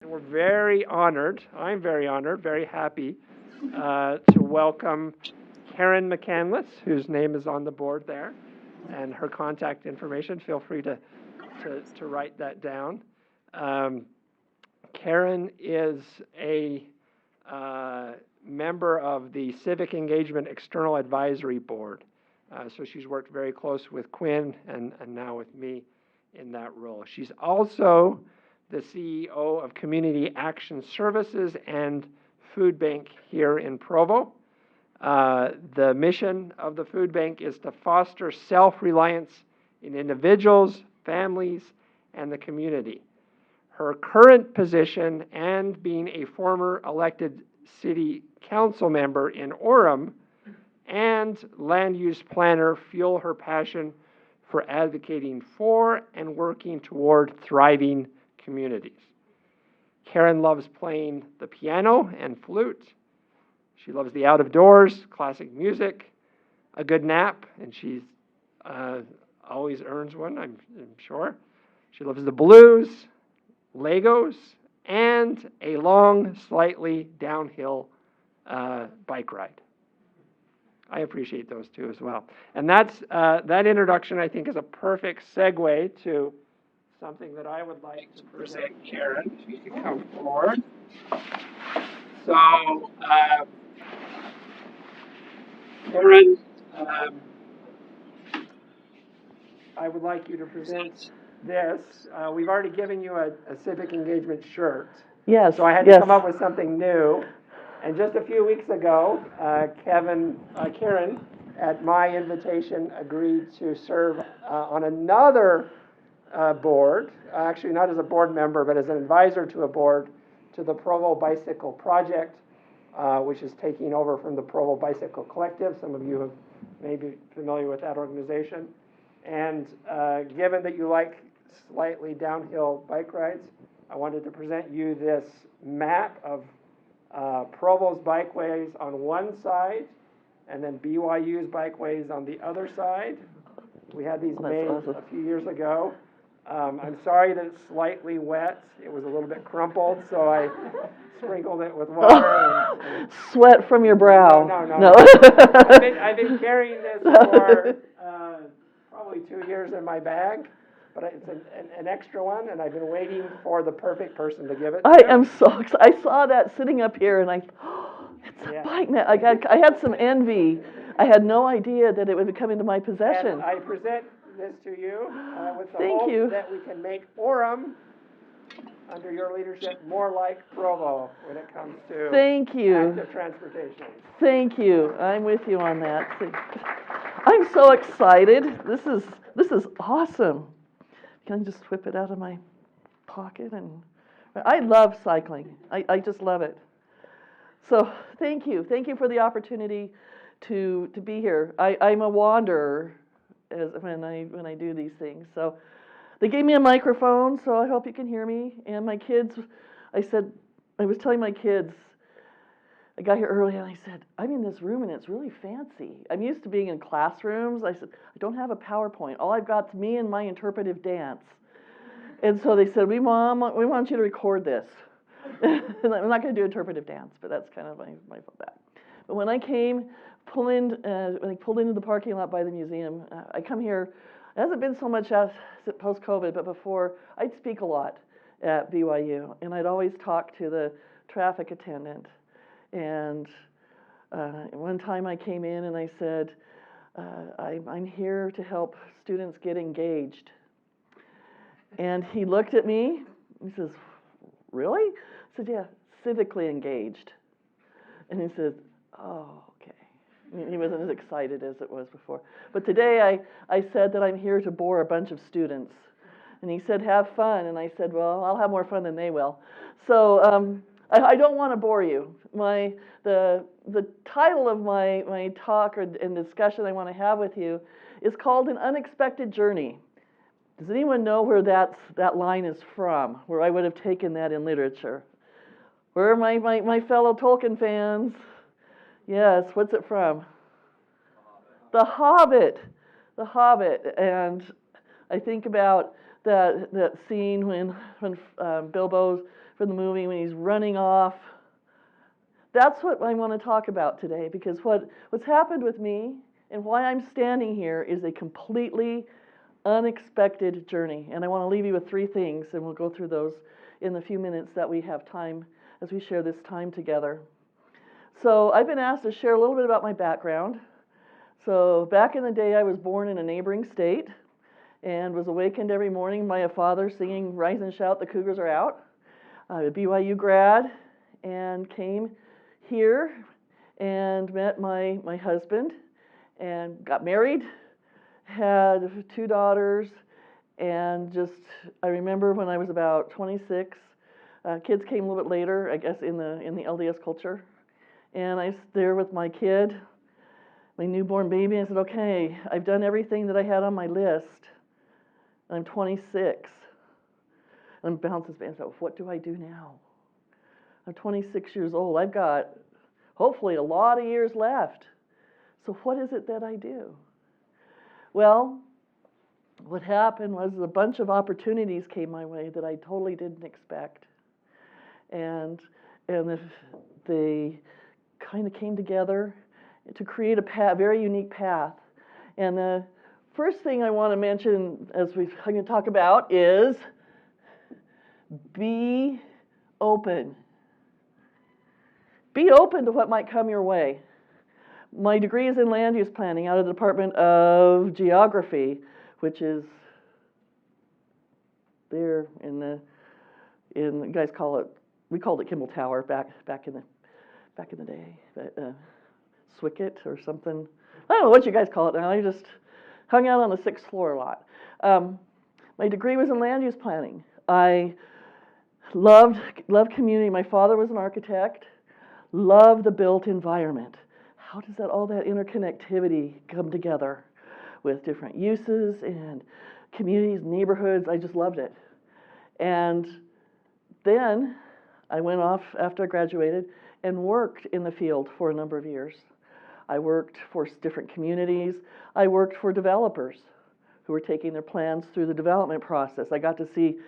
We're very honored, I'm very honored, very happy to welcome Karen McCandless, whose name is on the board there, and her contact information. Feel free to write that down. Karen is a member of the Civic Engagement External Advisory Board. So she's worked very close with Quinn and now with me in that role. She's also the CEO of Community Action Services and Food Bank here in Provo. The mission of the food bank is to foster self-reliance in individuals, families, and the community. Her current position and being a former elected city council member in Orem and land use planner fuel her passion for advocating for and working toward thriving communities. Karen loves playing the piano and flute. She loves the out of doors, classic music, a good nap, and she's always earns one, I'm sure. She loves the blues, Legos, and a long, slightly downhill bike ride. I appreciate those two as well. And that introduction, I think, is a perfect segue to something that I would like to present Karen. If you could come forward. So, Karen, I would like you to present this. We've already given you a civic engagement shirt. Yes. So I had to come up with something new. And just a few weeks ago, Karen, at my invitation, agreed to serve on another board, actually not as a board member, but as an advisor to a board, to the Provo Bicycle Project, which is taking over from the Provo Bicycle Collective. Some of you may be familiar with that organization. And given that you like slightly downhill bike rides, I wanted to present you this map of Provo's bikeways on one side, and then BYU's bikeways on the other side. We had these made a few years ago. I'm sorry that it's slightly wet. It was a little bit crumpled, so I sprinkled it with water. And Sweat from your brow. No. I've been carrying this for probably 2 years in my bag. But it's an extra one, and I've been waiting for the perfect person to give it to. I am so excited. I saw that sitting up here, and it's a bike net. I had some envy. I had no idea that it would come into my possession. And I present this to you with the Thank hope you. that we can make Orem, under your leadership, more like Provo when it comes to Thank you. active transportation. Thank you. I'm with you on that. I'm so excited. This is awesome. Can I just whip it out of my pocket? And I love cycling. I just love it. So thank you. Thank you for the opportunity to be here. I'm a wanderer when I do these things. So they gave me a microphone, so I hope you can hear me. And my kids, I was telling my kids, I got here early and I said, I'm in this room and it's really fancy. I'm used to being in classrooms. I said, I don't have a PowerPoint. All I've got is me and my interpretive dance. And so they said, we want you to record this. And I'm not going to do interpretive dance, but that's kind of my back. But when I pulled into the parking lot by the museum, I come here, it hasn't been so much post-COVID, but before, I'd speak a lot at BYU. And I'd always talk to the traffic attendant. And one time I came in and I said, I'm here to help students get engaged. And he looked at me, he says, really? I said, yeah, civically engaged. And he said, oh, okay. He wasn't as excited as it was before. But today I said that I'm here to bore a bunch of students. And he said, have fun. And I said, well, I'll have more fun than they will. So I don't want to bore you. The title of my talk and discussion I want to have with you is called An Unexpected Journey. Does anyone know where that line is from, where I would have taken that in literature? Where are my fellow Tolkien fans? Yes, what's it from? The Hobbit. The Hobbit. And I think about that scene when Bilbo from the movie, when he's running off. That's what I want to talk about today, because what's happened with me and why I'm standing here is a completely unexpected journey. And I want to leave you with 3 things, and we'll go through those in the few minutes that we have time as we share this time together. So I've been asked to share a little bit about my background. So back in the day, I was born in a neighboring state and was awakened every morning by a father singing "Rise and Shout, the Cougars are out." I'm a BYU grad and came here and met my husband and got married, had 2 daughters, and I remember when I was about 26, kids came a little bit later, I guess, in the LDS culture, and I was there with my kid, my newborn baby, and I said, okay, I've done everything that I had on my list, and I'm 26. And I'm bouncing and said, what do I do now? I'm 26 years old. I've got hopefully a lot of years left. So what is it that I do? Well, what happened was a bunch of opportunities came my way that I totally didn't expect. And they kind of came together to create a very unique path. And the first thing I want to mention, as I'm going to talk about, is be open. Be open to what might come your way. My degree is in land use planning out of the Department of Geography, which is there you guys call it, we called it Kimball Tower back in the day, Swicket or something. I don't know what you guys call it now. I just hung out on the 6th floor a lot. My degree was in land use planning. I loved community. My father was an architect. Loved the built environment. How does all that interconnectivity come together with different uses and communities, neighborhoods? I just loved it. And then I went off after I graduated and worked in the field for a number of years. I worked for different communities. I worked for developers who were taking their plans through the development process. I got to see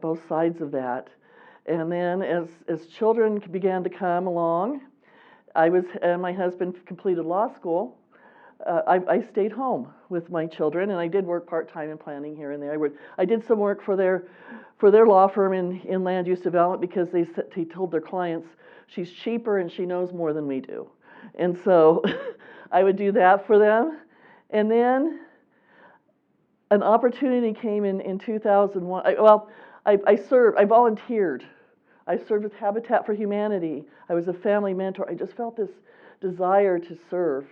both sides of that. And then as children began to come along, my husband completed law school. I stayed home with my children, and I did work part-time in planning here and there. I did some work for their law firm in land use development, because they told their clients, she's cheaper and she knows more than we do. And so I would do that for them. And then an opportunity came in 2001. I volunteered. I served with Habitat for Humanity. I was a family mentor. I just felt this desire to serve.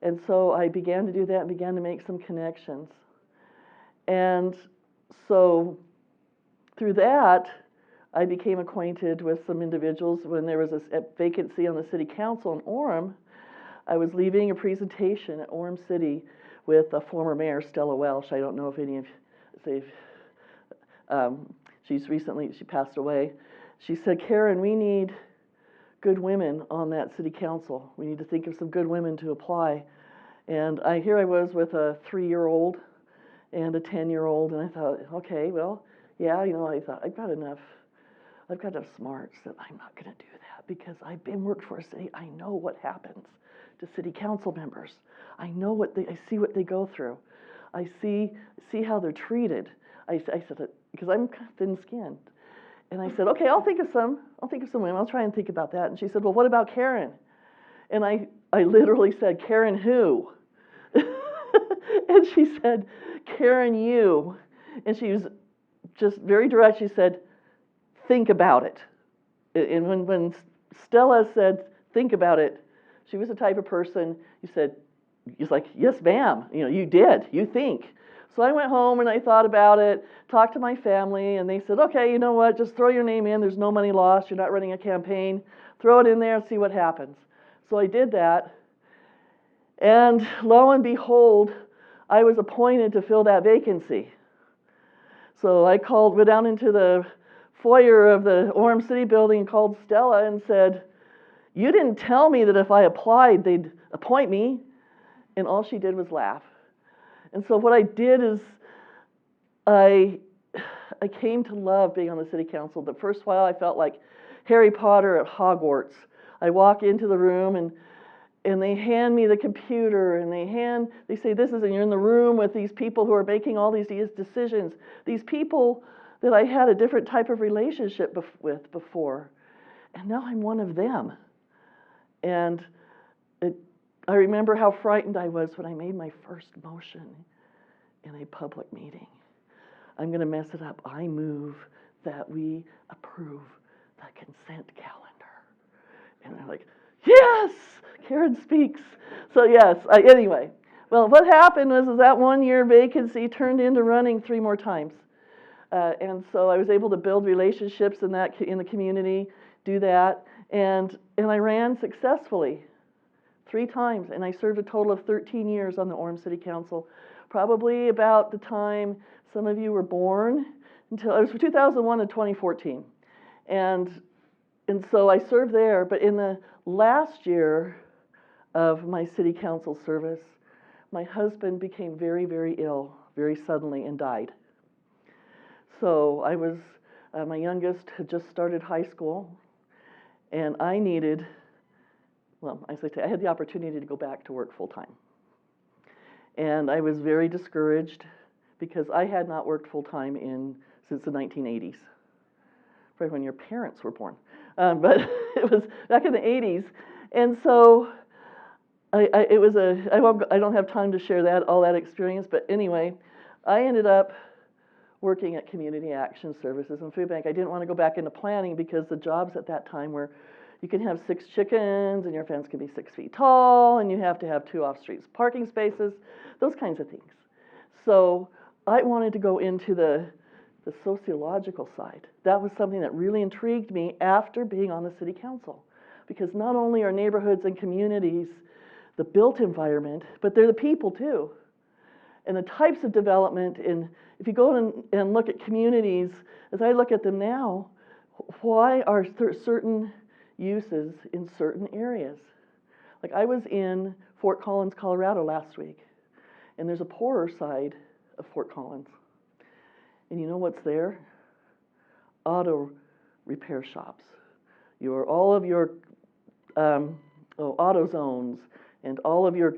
And so I began to do that and began to make some connections. And so through that, I became acquainted with some individuals. When there was a vacancy on the city council in Orem, I was leaving a presentation at Orem City with a former mayor, Stella Welsh. I don't know if any of you, she passed away. She said, Karen, we need good women on that city council. We need to think of some good women to apply. And here I was with a 3-year-old and a 10-year-old, and I thought, okay, well, yeah, I thought I've got enough smarts that I'm not going to do that, because I've been worked for a city. I know what happens to city council members. I see what they go through. I see how they're treated. I said, because I'm thin-skinned. And I said, okay, I'll think of some women. I'll try and think about that. And she said, well, what about Karen? And I literally said, Karen who? And she said, Karen you. And she was just very direct. She said, think about it. And when Stella said, think about it, she was the type of person, he's like, yes, ma'am. You did. You think. So I went home and I thought about it, talked to my family, and they said, okay, you know what, just throw your name in. There's no money lost. You're not running a campaign. Throw it in there and see what happens. So I did that. And lo and behold, I was appointed to fill that vacancy. So I went down into the foyer of the Orem City building and called Stella and said, you didn't tell me that if I applied, they'd appoint me. And all she did was laugh. And so what I did is I came to love being on the city council. The first while I felt like Harry Potter at Hogwarts. I walk into the room and they hand me the computer and they say this is, and you're in the room with these people who are making all these decisions. These people that I had a different type of relationship with before. And now I'm one of them. And I remember how frightened I was when I made my first motion in a public meeting. I'm going to mess it up. I move that we approve the consent calendar. And they're like, yes, Karen speaks. So yes, anyway. Well, what happened was that 1 year vacancy turned into running 3 more times. And so I was able to build relationships in the community, do that, and I ran successfully 3 times, and I served a total of 13 years on the Orem City Council, probably about the time some of you were born. Until it was from 2001 to 2014, and so I served there. But in the last year of my city council service, my husband became very, very ill, very suddenly, and died. So I was, my youngest had just started high school, and I needed, well, I had the opportunity to go back to work full time. And I was very discouraged because I had not worked full time since the 1980s, probably when your parents were born. But it was back in the 80s, and so I don't have time to share all that experience. But anyway, I ended up working at Community Action Services and Food Bank. I didn't want to go back into planning because the jobs at that time were, you can have 6 chickens and your fence can be 6 feet tall and you have to have 2 off-street parking spaces, those kinds of things. So I wanted to go into the sociological side. That was something that really intrigued me after being on the city council, because not only are neighborhoods and communities the built environment, but they're the people too. And the types of development, if you go and look at communities, as I look at them now, why are certain uses in certain areas? Like I was in Fort Collins, Colorado last week, and there's a poorer side of Fort Collins. And you know what's there? Auto repair shops. All of your auto zones, and all of your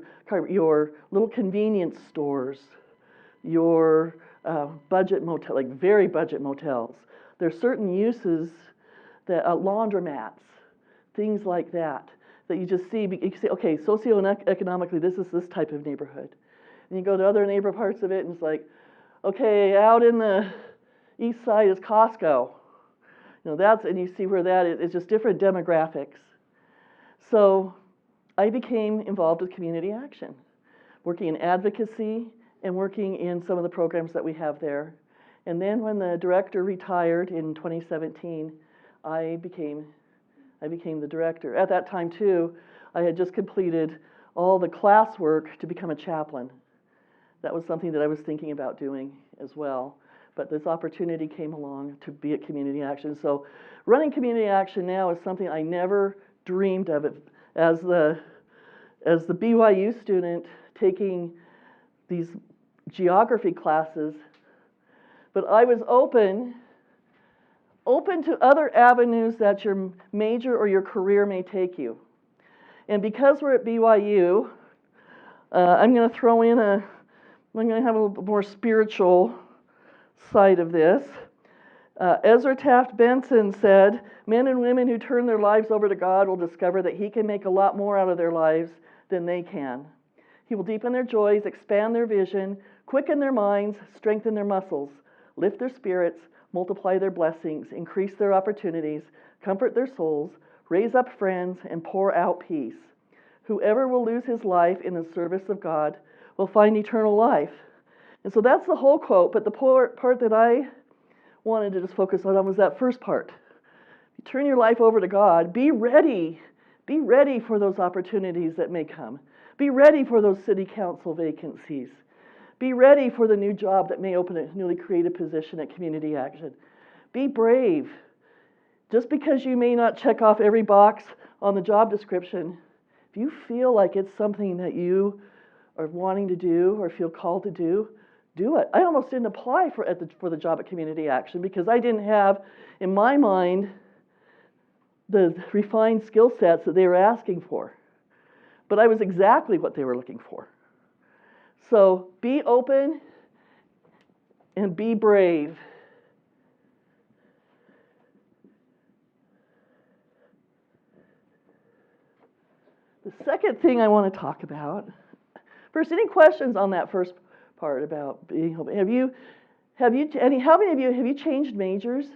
little convenience stores, your budget motel, like very budget motels. There's certain uses that laundromats, things like that you just see. You say, okay, socioeconomically, this is this type of neighborhood. And you go to other neighbor parts of it, and it's like, okay, out in the east side is Costco. And you see where that is. It's just different demographics. So I became involved with community action, working in advocacy and working in some of the programs that we have there. And then when the director retired in 2017, I became the director. At that time too, I had just completed all the classwork to become a chaplain. That was something that I was thinking about doing as well. But this opportunity came along to be at Community Action. So running Community Action now is something I never dreamed of. As the BYU student taking these geography classes, but I was open to other avenues that your major or your career may take you. And because we're at BYU, I'm going to throw in I'm going to have a little bit more spiritual side of this. Ezra Taft Benson said, men and women who turn their lives over to God will discover that He can make a lot more out of their lives than they can. He will deepen their joys, expand their vision, quicken their minds, strengthen their muscles, lift their spirits, multiply their blessings, increase their opportunities, comfort their souls, raise up friends, and pour out peace. Whoever will lose his life in the service of God will find eternal life. And so that's the whole quote, but the part that I wanted to just focus on was that first part. You turn your life over to God, be ready for those opportunities that may come. Be ready for those city council vacancies. Be ready for the new job that may open a newly created position at Community Action. Be brave. Just because you may not check off every box on the job description, if you feel like it's something that you are wanting to do or feel called to do do it. I almost didn't apply for the job at Community Action because I didn't have, in my mind, the refined skill sets that they were asking for. But I was exactly what they were looking for. So be open and be brave. The second thing I want to talk about, first, any questions on that first part about being open? How many of you, have you changed majors?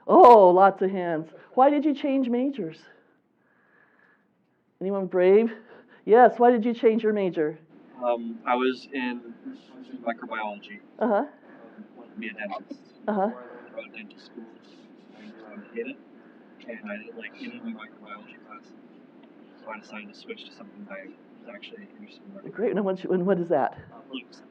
Oh, lots of hands. Why did you change majors? Anyone brave? Yes, why did you change your major? I was in microbiology. Uh-huh. Wanted to be a dentist. Uh-huh. Wrote dental school. I hit it, and I didn't like any of my microbiology classes. So I decided to switch to something that I was actually interested in learning. Great, and what is that?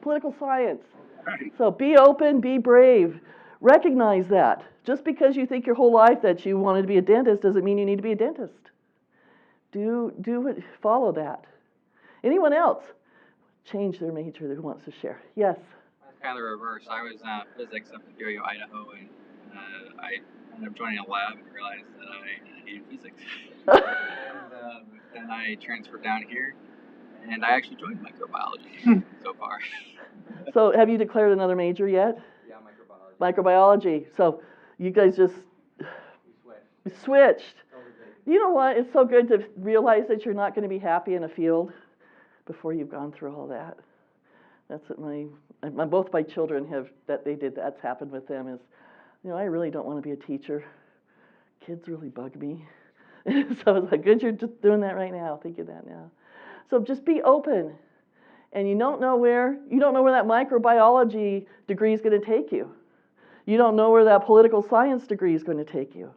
Political Political science. Right. So be open, be brave. Recognize that. Just because you think your whole life that you wanted to be a dentist doesn't mean you need to be a dentist. Follow that. Anyone else change their major that wants to share? Yes. It's kind of the reverse. I was physics up in Peoria, Idaho, and I ended up joining a lab and realized that I hated physics. Then I transferred down here, and I actually joined microbiology so far. So have you declared another major yet? Yeah, microbiology. Microbiology. So you guys just switched. You know what? It's so good to realize that you're not going to be happy in a field before you've gone through all that. That's what both my children that's happened with them is, I really don't want to be a teacher. Kids really bug me. So it's like, good, you're just doing that right now, thinking that now. So just be open. And you don't know where that microbiology degree is going to take you. You don't know where that political science degree is going to take you.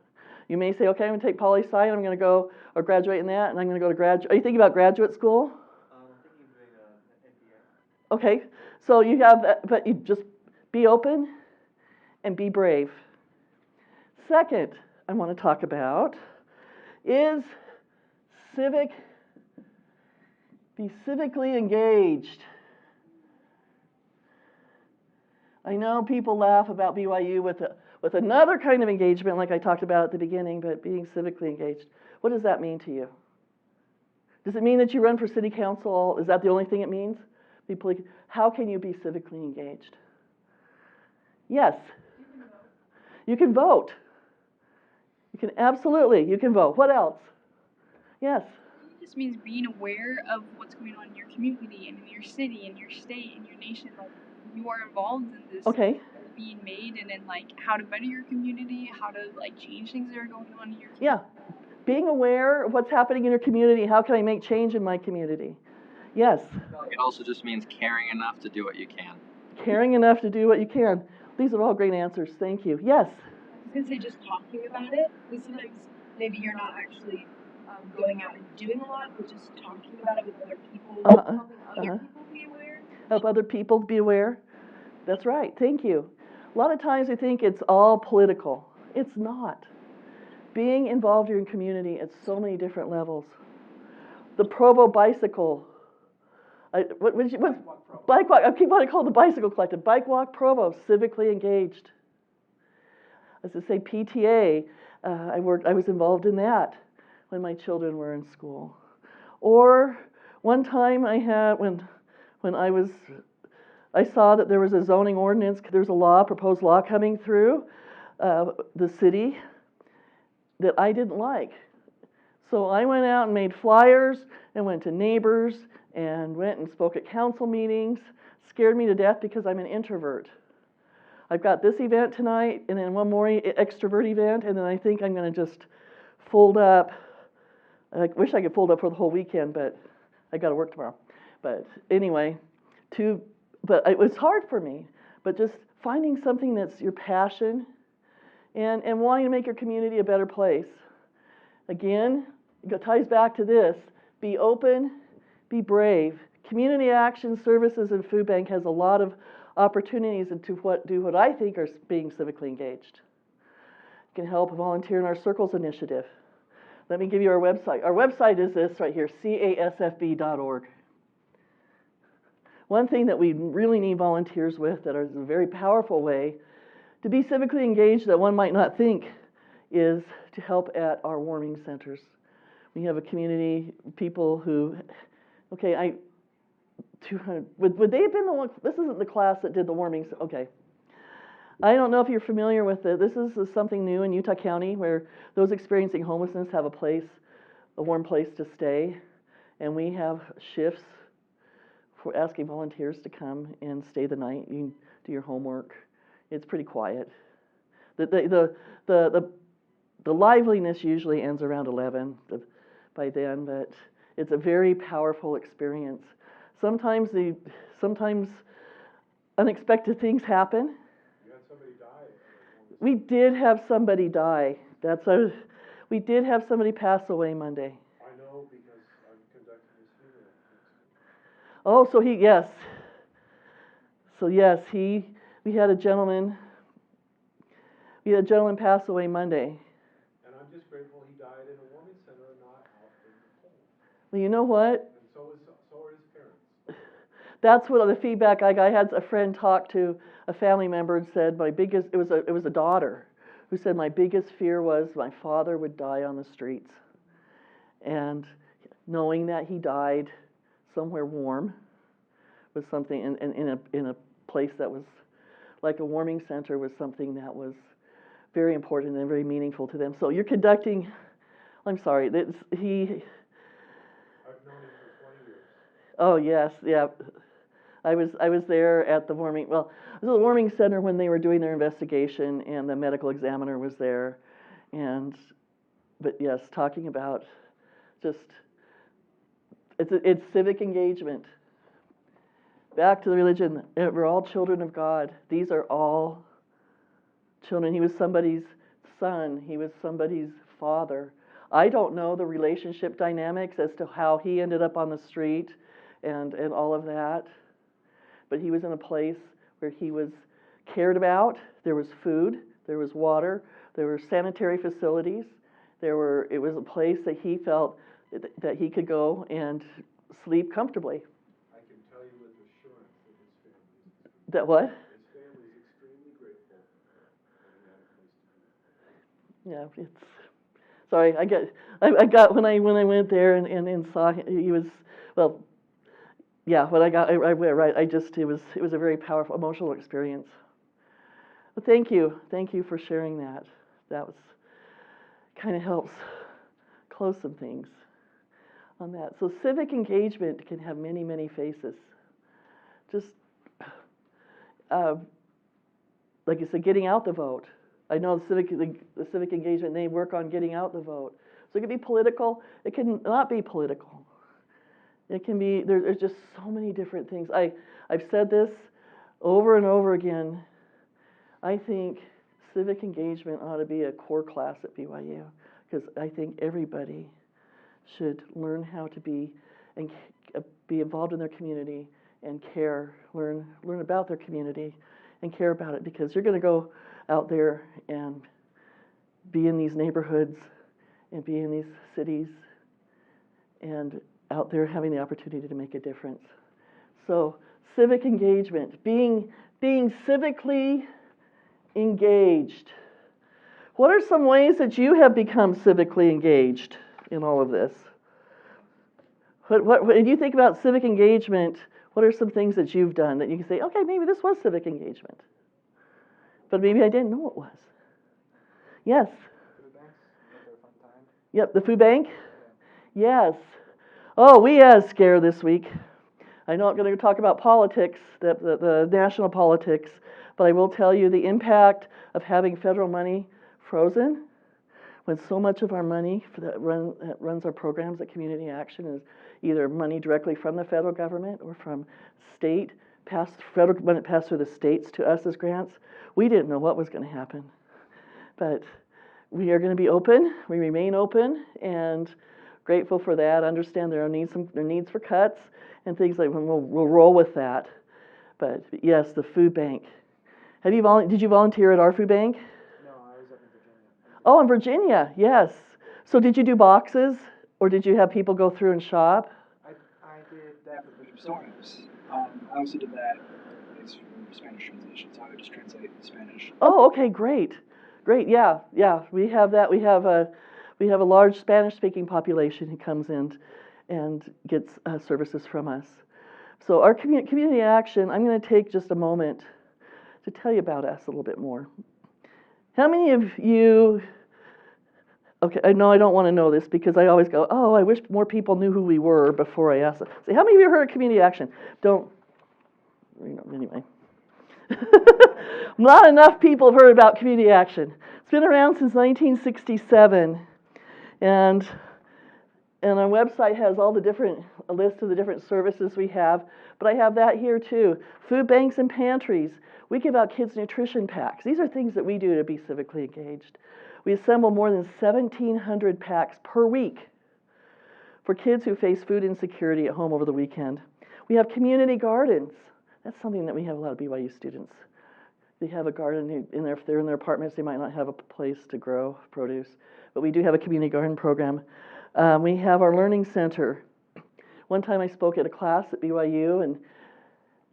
You may say, okay, I'm going to take poli-sci, and I'm going to go or graduate in that, and I'm going to go to graduate. Are you thinking about graduate school? I'm thinking of doing an MBA. Okay, so you have that, but you just be open and be brave. Second, I want to talk about is be civically engaged. I know people laugh about BYU with another kind of engagement like I talked about at the beginning, but being civically engaged. What does that mean to you? Does it mean that you run for city council? Is that the only thing it means? How can you be civically engaged? Yes. You can vote. You can vote. What else? Yes. It just means being aware of what's going on in your community and in your city and your state and your nation. Like, you are involved in this being made, and then how to better your community, how to change things that are going on in your community. Yeah. Being aware of what's happening in your community. How can I make change in my community? Yes. It also just means caring enough to do what you can. Caring enough to do what you can. These are all great answers. Thank you. Yes. I was going to say just talking about it, because sometimes maybe you're not actually going out and doing a lot, but just talking about it with other people, helping other people be aware. Help other people be aware. That's right. Thank you. A lot of times we think it's all political. It's not. Being involved in your community at so many different levels. The Provo Bicycle. Bike Walk. I keep wanting to call it the Bicycle Collective. Bike Walk Provo, civically engaged. As I say, PTA. I was involved in that when my children were in school. Or one time I had when I saw that there was a zoning ordinance, there's a proposed law coming through the city that I didn't like. So I went out and made flyers and went to neighbors and went and spoke at council meetings. Scared me to death because I'm an introvert. I've got this event tonight and then one more extrovert event, and then I think I'm going to just fold up. I wish I could fold up for the whole weekend, but I got to work tomorrow. But anyway, but it was hard for me. But just finding something that's your passion and wanting to make your community a better place. Again, it ties back to this. Be open, be brave. Community Action Services and Food Bank has a lot of opportunities to do what I think are being civically engaged. You can help volunteer in our Circles initiative. Let me give you our website. Our website is this right here, casfb.org. One thing that we really need volunteers with that is a very powerful way to be civically engaged that one might not think is to help at our warming centers. We have a community, people who, okay, 200, would they have been the one, this isn't the class that did the warming, okay. I don't know if you're familiar with it. This is something new in Utah County where those experiencing homelessness have a warm place to stay. And we have shifts for asking volunteers to come and stay the night. You can do your homework. It's pretty quiet. The liveliness usually ends around 11 by then, but it's a very powerful experience. Sometimes unexpected things happen. We did have somebody die. We did have somebody pass away Monday. I know because I'm conducting his funeral. Oh, yes. So yes, we had a gentleman pass away Monday. And I'm just grateful he died in a warming center and not out in the cold. Well, you know what? And so are his parents. That's what the feedback I got. I had a friend talk to a family member and said it was a daughter who said my biggest fear was my father would die on the streets. And knowing that he died somewhere warm was something in a place that was like a warming center was something that was very important and very meaningful to them. So you're conducting, I'm sorry, I've known him for 20 years. Oh yes, yeah. I was there at the warming, well, it was a warming center when they were doing their investigation and the medical examiner was there. But yes, talking about just, it's civic engagement. Back to the religion, we're all children of God. These are all children. He was somebody's son. He was somebody's father. I don't know the relationship dynamics as to how he ended up on the street and all of that. But he was in a place where he was cared about. There was food, there was water, there were sanitary facilities. It was a place that he felt that he could go and sleep comfortably. I can tell you with assurance that his family That what? His family is extremely grateful that he had a place to be. Yeah, it's sorry. I got when I went there and saw he was, well, yeah. When I went right. It was a very powerful emotional experience. But thank you for sharing that. That was kind of helps close some things on that. So civic engagement can have many faces. Just like you said, getting out the vote. I know the civic engagement, they work on getting out the vote. So it can be political, it can not be political. It can be, there's just so many different things. I've said this over and over again. I think civic engagement ought to be a core class at BYU because I think everybody should learn how to be involved in their community and care, learn about their community and care about it because you're going to go out there and be in these neighborhoods and be in these cities and out there having the opportunity to make a difference. So civic engagement, being civically engaged. What are some ways that you have become civically engaged in all of this? When you think about civic engagement, what are some things that you've done that you can say, okay, maybe this was civic engagement, but maybe I didn't know it was? Yes? Food banks, they're a fun time. Yep, the food bank? Yes. Oh, we had a scare this week. I know I'm going to talk about politics, the national politics, but I will tell you the impact of having federal money frozen when so much of our money that runs our programs at Community Action is either money directly from the federal government or from state, when it passed through the states to us as grants. We didn't know what was going to happen. But we are going to be open, we remain open, and grateful for that. Understand there are needs for cuts and things like we'll roll with that. But yes, the food bank. Did you volunteer at our food bank? No, I was up in Virginia. Oh, in Virginia, yes. So did you do boxes, or did you have people go through and shop? I did that with Bishop Storms. I also did that is for Spanish translation, so I would just translate Spanish. Oh, okay, great. Great, yeah, yeah. We have that. We have a large Spanish-speaking population who comes in and gets services from us. So our community action, I'm going to take just a moment to tell you about us a little bit more. How many of you, okay, I know I don't want to know this because I always go, oh, I wish more people knew who we were before I ask them. Say, how many of you heard of community action? Don't, anyway. Not enough people have heard about community action. It's been around since 1967, and our website has all the a list of the different services we have, but I have that here too. Food banks and pantries. We give out kids nutrition packs. These are things that we do to be civically engaged. We assemble more than 1,700 packs per week for kids who face food insecurity at home over the weekend. We have community gardens. That's something that we have a lot of BYU students. They have a garden in there. If they're in their apartments, they might not have a place to grow produce, but we do have a community garden program. We have our learning center. One time I spoke at a class at BYU and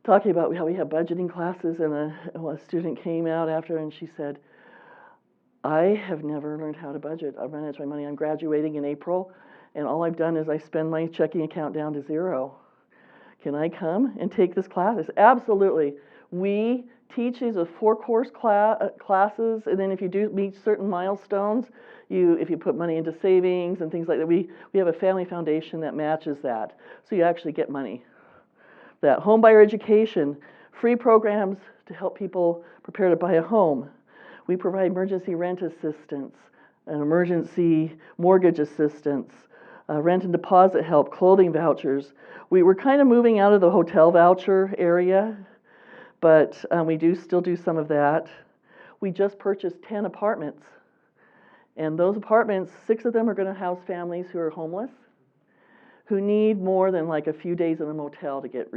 talking about how we have budgeting classes, and a student came out after and she said, I have never learned how to budget. I manage my money. I'm graduating in April, and all I've done is I spend my checking account down to zero. Can I come and take this class? I said, absolutely. We teach these with 4 course classes, and then if you do meet certain milestones, if you put money into savings and things like that, we have a family foundation that matches that. So you actually get money. That home buyer education, free programs to help people prepare to buy a home. We provide emergency rent assistance, and emergency mortgage assistance, rent and deposit help, clothing vouchers. We were kind of moving out of the hotel voucher area, but we do still do some of that. We just purchased 10 apartments, and those apartments, 6 of them are going to house families who are homeless, who need more than like a few days in a motel to get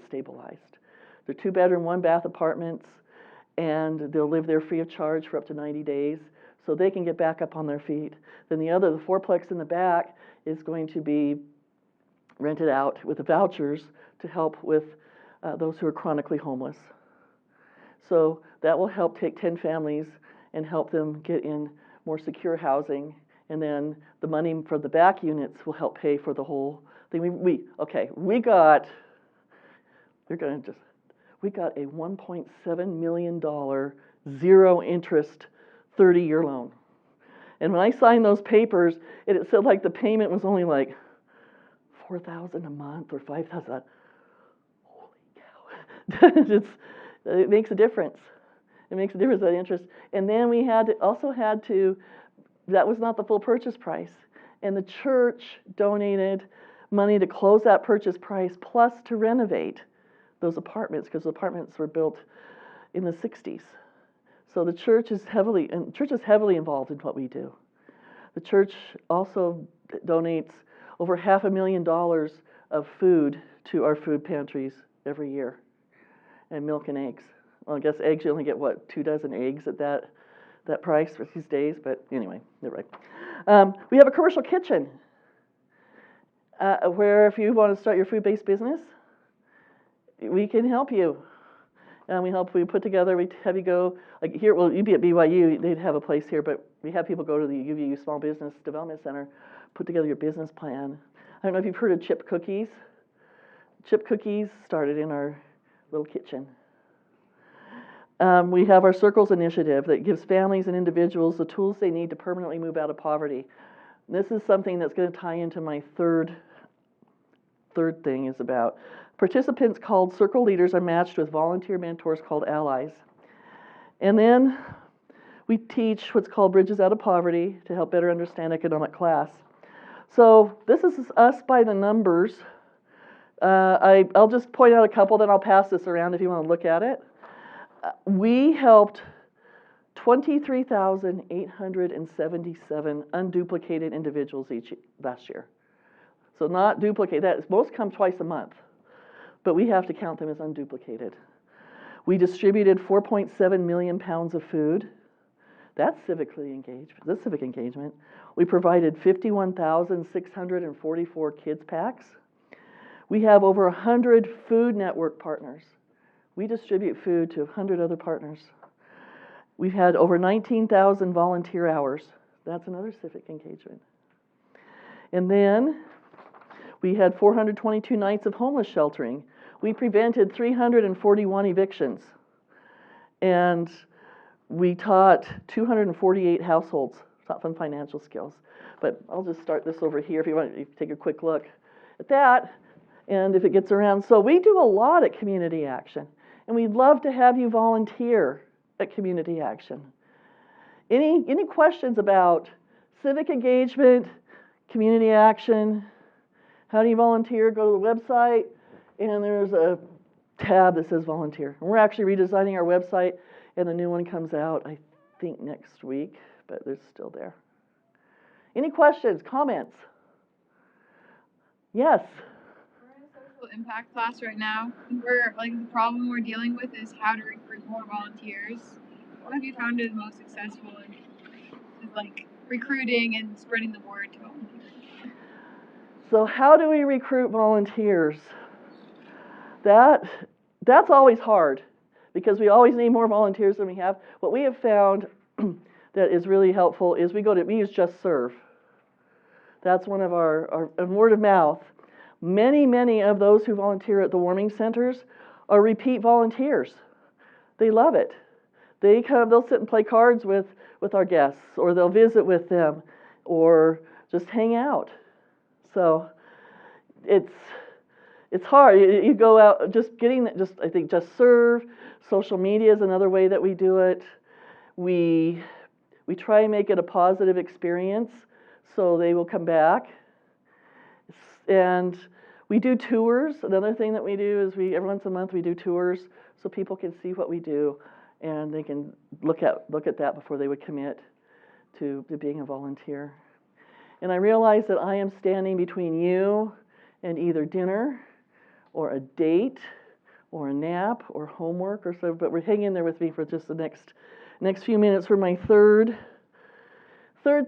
stabilized. They're 2-bedroom, 1-bath apartments, and they'll live there free of charge for up to 90 days, so they can get back up on their feet. Then the 4-plex in the back is going to be rented out with the vouchers to help with those who are chronically homeless. So that will help take 10 families and help them get in more secure housing, and then the money for the back units will help pay for the whole thing. We got a $1.7 million zero interest 30-year loan. And when I signed those papers, it said like the payment was only like $4,000 a month or $5,000. Holy cow! It makes a difference. It makes a difference, that interest. And then we also had to, that was not the full purchase price. And the church donated money to close that purchase price plus to renovate those apartments, because the apartments were built in the 60s. So the church is heavily involved in what we do. The church also donates over $500,000 of food to our food pantries every year, and milk and eggs. Well, I guess eggs, you only get, 2 dozen eggs at that price for these days, but anyway, you're right. We have a commercial kitchen where if you want to start your food-based business, we can help you. And we put together, we have you go, like here, well, you'd be at BYU, they'd have a place here, but we have people go to the UVU Small Business Development Center, put together your business plan. I don't know if you've heard of chip cookies. Chip cookies started in our little kitchen. We have our Circles initiative that gives families and individuals the tools they need to permanently move out of poverty. This is something that's going to tie into my third thing is about. Participants called Circle Leaders are matched with volunteer mentors called Allies. And then we teach what's called Bridges Out of Poverty to help better understand economic class. So this is us by the numbers. I'll just point out a couple, then I'll pass this around if you want to look at it. We helped 23,877 unduplicated individuals last year. So not duplicate, most come twice a month, but we have to count them as unduplicated. We distributed 4.7 million pounds of food. That's civic engagement. We provided 51,644 kids packs. We have over 100 food network partners. We distribute food to 100 other partners. We've had over 19,000 volunteer hours. That's another civic engagement. And then we had 422 nights of homeless sheltering. We prevented 341 evictions. And we taught 248 households, taught them financial skills. But I'll just start this over here if you want to take a quick look at that, and if it gets around. So we do a lot at Community Action, and we'd love to have you volunteer at Community Action. Any questions about civic engagement, Community Action? How do you volunteer? Go to the website, and there's a tab that says volunteer. And we're actually redesigning our website, and the new one comes out, I think, next week, but it's still there. Any questions, comments? Yes? We're in a social impact class right now. We're like the problem we're dealing with is how to recruit more volunteers. What have you found is most successful in like recruiting and spreading the word to volunteers? So how do we recruit volunteers? That's always hard because we always need more volunteers than we have. What we have found that is really helpful is we use Just Serve. That's one of our word of mouth. Many of those who volunteer at the warming centers are repeat volunteers. They love it. They'll sit and play cards with our guests, or they'll visit with them, or just hang out. So it's hard. You go out I think Just Serve. Social media is another way that we do it. We try and make it a positive experience so they will come back. And we do tours. Another thing that we do is every once a month we do tours so people can see what we do and they can look at that before they would commit to being a volunteer. And I realize that I am standing between you and either dinner or a date or a nap or homework or so, but hang in there with me for just the next few minutes for my third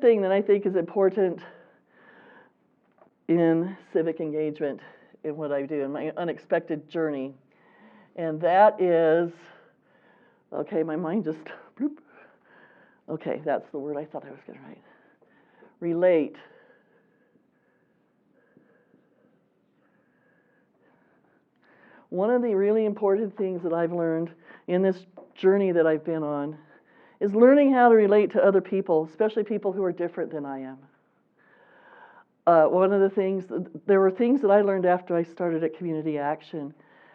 thing that I think is important in civic engagement in what I do in my unexpected journey. And that is, okay, my mind just, bloop. Okay, that's the word I thought I was going to write. Relate. One of the really important things that I've learned in this journey that I've been on is learning how to relate to other people, especially people who are different than I am. One of the things, there were things that I learned after I started at Community Action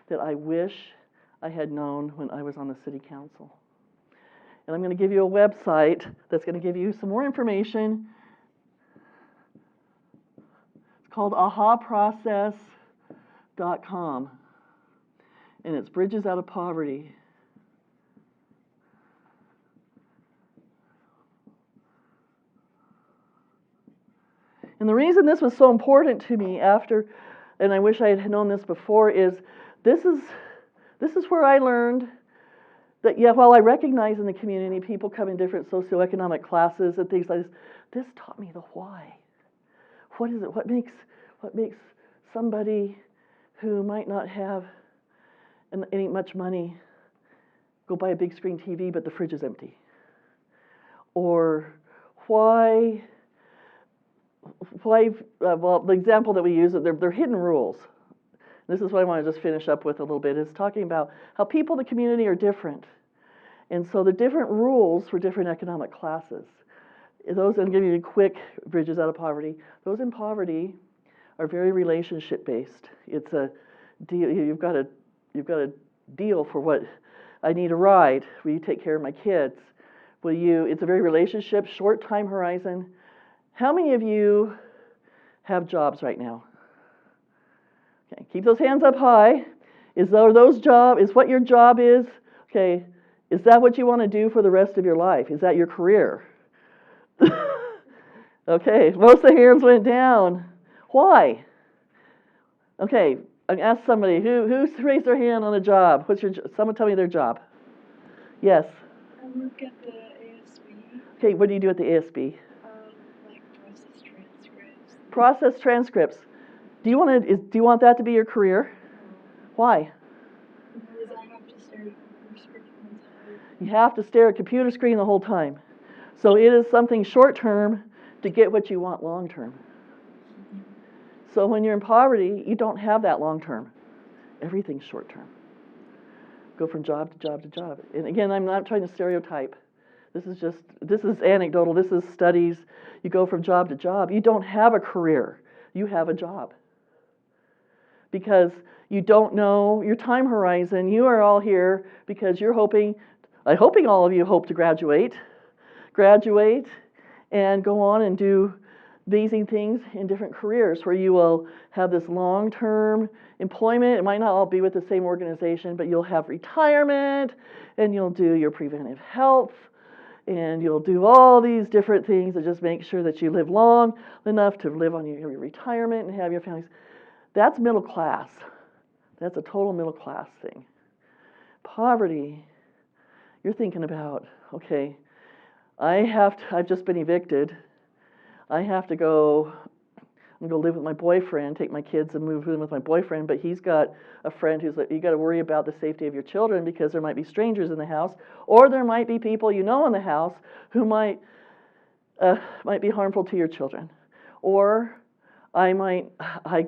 that I wish I had known when I was on the city council. And I'm going to give you a website that's going to give you some more information. It's called ahaprocess.com. And it's Bridges Out of Poverty. And the reason this was so important to me and I wish I had known this before, is this is where I learned that, while I recognize in the community people come in different socioeconomic classes and things like this taught me the why. What is it? What makes somebody who might not have any much money go buy a big screen TV but the fridge is empty? Or why the example that we use, they're hidden rules. This is what I want to just finish up with a little bit, is talking about how people in the community are different. And so the different rules for different economic classes. Those, I'm giving you a quick Bridges Out of Poverty. Those in poverty are very relationship based. It's a deal. You've got a deal for what I need a ride. Will you take care of my kids? It's a very relationship, short time horizon. How many of you have jobs right now? Okay, keep those hands up high. Is what your job is? Okay, is that what you want to do for the rest of your life? Is that your career? Okay, most of the hands went down. Why? Okay, I asked somebody who's raised their hand on a job. Someone tell me their job. Yes. I work at the ASB. Okay, what do you do at the ASB? Like process transcripts. Process transcripts. Do you want that to be your career? Why? Because I have to stare at a computer screen the whole time. You have to stare at a computer screen the whole time. So it is something short term to get what you want long term. So when you're in poverty, you don't have that long term. Everything's short term. Go from job to job to job. And again, I'm not trying to stereotype. This is anecdotal. This is studies. You go from job to job. You don't have a career. You have a job. Because you don't know your time horizon. You are all here because you're hoping all of you hope to graduate and go on and do amazing things in different careers where you will have this long-term employment. It might not all be with the same organization, but you'll have retirement, and you'll do your preventive health, and you'll do all these different things to just make sure that you live long enough to live on your retirement and have your families. That's middle class. That's a total middle class thing. Poverty, you're thinking about, okay, I've just been evicted. I have to go, I'm going to live with my boyfriend, take my kids and move in with my boyfriend, but he's got a friend who's like, you got to worry about the safety of your children because there might be strangers in the house, or there might be people you know in the house who might be harmful to your children. Or I've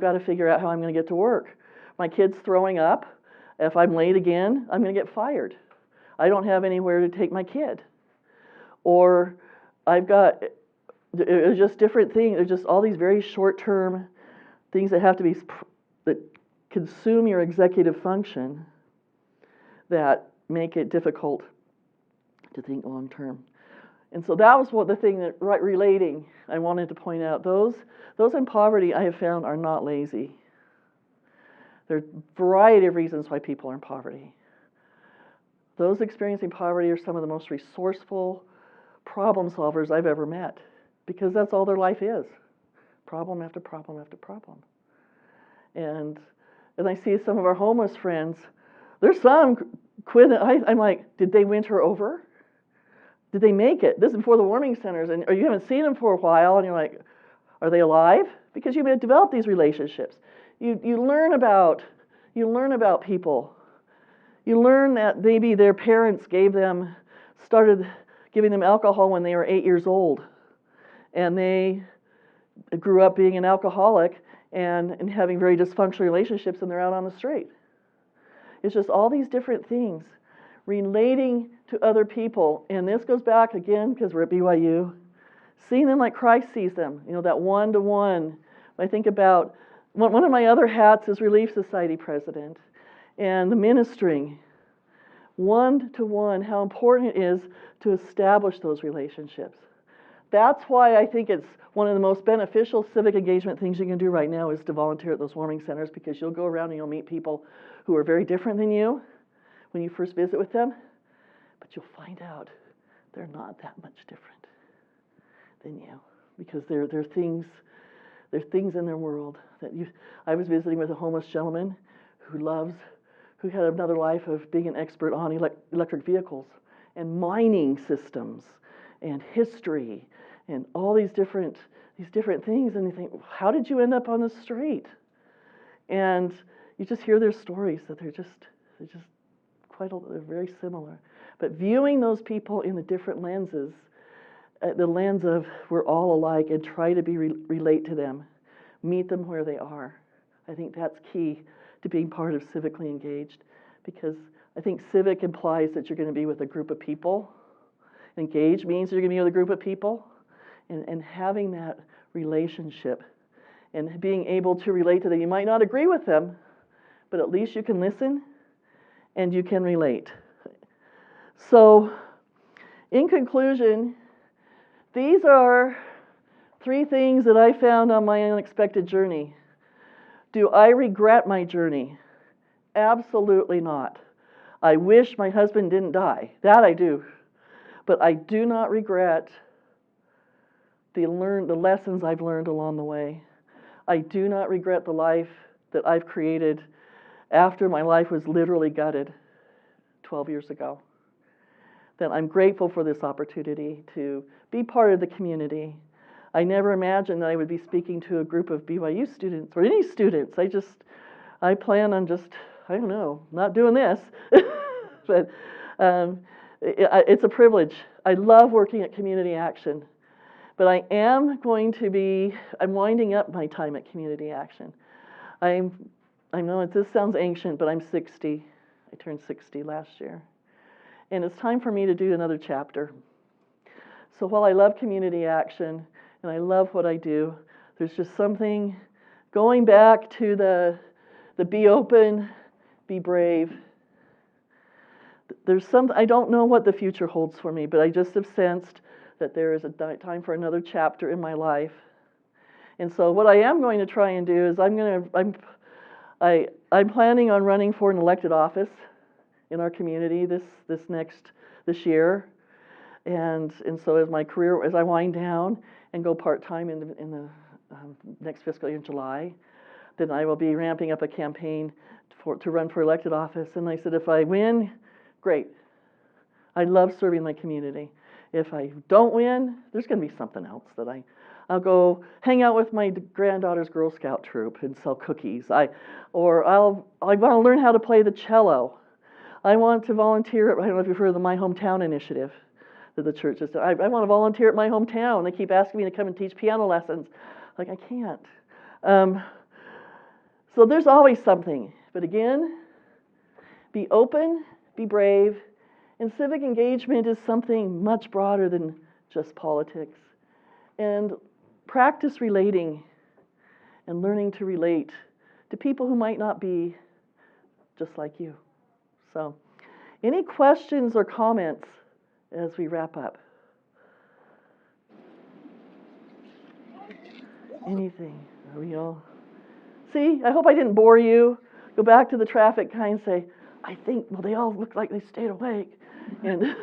got to figure out how I'm going to get to work. My kid's throwing up. If I'm late again, I'm going to get fired. I don't have anywhere to take my kid. Or there's just different things. There's just all these very short-term things that consume your executive function that make it difficult to think long-term. And so that was the thing that relating I wanted to point out. Those in poverty I have found are not lazy. There are a variety of reasons why people are in poverty. Those experiencing poverty are some of the most resourceful problem solvers I've ever met, because that's all their life is. Problem after problem after problem. And I see some of our homeless friends, there's some quit. I'm like, did they winter over? Did they make it? This is before the warming centers, or you haven't seen them for a while, and you're like, are they alive? Because you've developed these relationships. You learn about people. You learn that maybe their parents started giving them alcohol when they were 8 years old, and they grew up being an alcoholic and having very dysfunctional relationships, and they're out on the street. It's just all these different things relating to other people. And this goes back again, because we're at BYU, seeing them like Christ sees them, that one-to-one. I think about one of my other hats is Relief Society president, and the ministering. One-to-one, how important it is to establish those relationships. That's why I think it's one of the most beneficial civic engagement things you can do right now is to volunteer at those warming centers, because you'll go around and you'll meet people who are very different than you when you first visit with them, but you'll find out they're not that much different than you, because there are things in their world that I was visiting with a homeless gentleman who had another life of being an expert on electric vehicles and mining systems and history and all these different things, and you think, how did you end up on the street? And you just hear their stories that they're very similar. But viewing those people in the different lenses, the lens of we're all alike, and try to relate to them, meet them where they are. I think that's key to being part of civically engaged, because I think civic implies that you're going to be with a group of people. Engaged means you're going to be with a group of people, and having that relationship and being able to relate to them. You might not agree with them, but at least you can listen and you can relate. So, in conclusion, these are 3 things that I found on my unexpected journey. Do I regret my journey? Absolutely not. I wish my husband didn't die. That I do. But I do not regret the lessons I've learned along the way. I do not regret the life that I've created after my life was literally gutted 12 years ago. That I'm grateful for this opportunity to be part of the community. I never imagined that I would be speaking to a group of BYU students or any students. I plan on just, I don't know, not doing this. But it's a privilege. I love working at Community Action. But I'm winding up my time at Community Action. I know this sounds ancient, but I'm 60. I turned 60 last year. And it's time for me to do another chapter. So while I love Community Action and I love what I do, there's just something going back to the be open, be brave. I don't know what the future holds for me, but I just have sensed that there is a time for another chapter in my life. And so what I am going to try and do is I'm planning on running for an elected office in our community this year. And so as I wind down and go part-time in the next fiscal year in July, then I will be ramping up a campaign to run for elected office. And I said, if I win, great. I love serving my community. If I don't win, there's going to be something else that I'll go hang out with my granddaughter's Girl Scout troop and sell cookies. I want to learn how to play the cello. I want to volunteer. I don't know if you've heard of the My Hometown initiative that the church has done. I want to volunteer at my hometown. They keep asking me to come and teach piano lessons. Like, I can't. So there's always something. But again, be open, be brave, and civic engagement is something much broader than just politics. And practice relating and learning to relate to people who might not be just like you. So, any questions or comments as we wrap up? Anything? Are we all? See, I hope I didn't bore you. Go back to the traffic guy and say, they all look like they stayed awake. And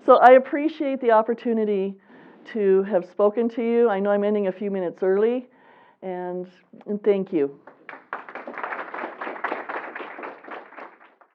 so I appreciate the opportunity to have spoken to you. I know I'm ending a few minutes early, and thank you.